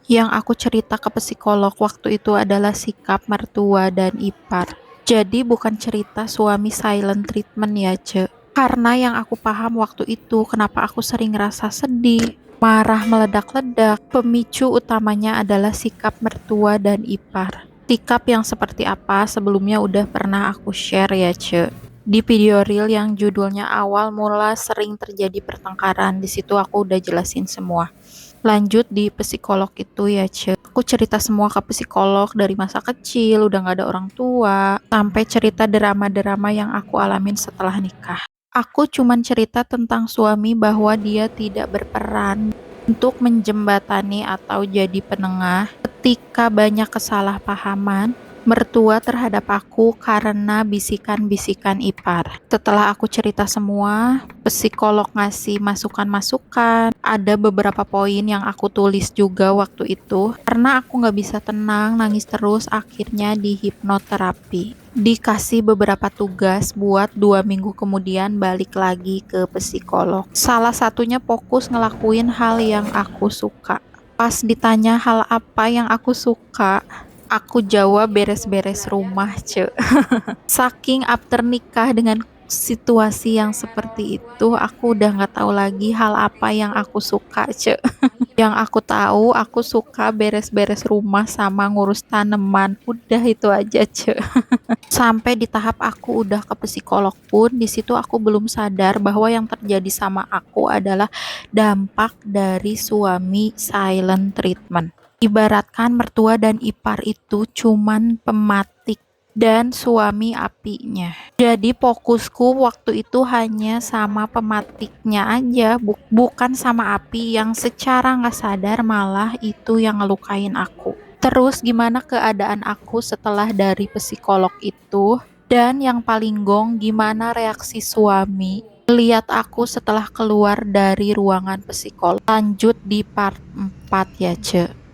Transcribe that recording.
Yang aku cerita ke psikolog waktu itu adalah sikap mertua dan ipar. Jadi bukan cerita suami silent treatment ya, Ce. Karena yang aku paham waktu itu kenapa aku sering ngerasa sedih, marah meledak-ledak, pemicu utamanya adalah sikap mertua dan ipar. Sikap yang seperti apa sebelumnya udah pernah aku share ya, Ce. Di video reel yang judulnya awal mula sering terjadi pertengkaran, di situ aku udah jelasin semua. Lanjut di psikolog itu ya, Ce. Aku cerita semua ke psikolog dari masa kecil, udah gak ada orang tua, sampai cerita drama-drama yang aku alamin setelah nikah. Aku cuman cerita tentang suami bahwa dia tidak berperan untuk menjembatani atau jadi penengah ketika banyak kesalahpahaman mertua terhadap aku karena bisikan-bisikan ipar. Setelah aku cerita semua, psikolog ngasih masukan-masukan. Ada beberapa poin yang aku tulis juga waktu itu. Karena aku nggak bisa tenang, nangis terus, akhirnya di hipnoterapi. Dikasih beberapa tugas buat 2 minggu kemudian balik lagi ke psikolog. Salah satunya fokus ngelakuin hal yang aku suka. Pas ditanya hal apa yang aku suka, aku jawab beres-beres rumah, Ce. Saking after nikah dengan situasi yang seperti itu, aku udah nggak tahu lagi hal apa yang aku suka, Ce. Yang aku tahu, aku suka beres-beres rumah sama ngurus tanaman. Udah itu aja, Ce. Sampai di tahap aku udah ke psikolog pun, di situ aku belum sadar bahwa yang terjadi sama aku adalah dampak dari suami silent treatment. Ibaratkan mertua dan ipar itu cuman pematik dan suami apinya. Jadi fokusku waktu itu hanya sama pematiknya aja, bukan sama api yang secara nggak sadar malah itu yang ngelukain aku. Terus gimana keadaan aku setelah dari psikolog itu? Dan yang paling gong, gimana reaksi suami lihat aku setelah keluar dari ruangan psikolog? Lanjut di part 4 ya, Ce.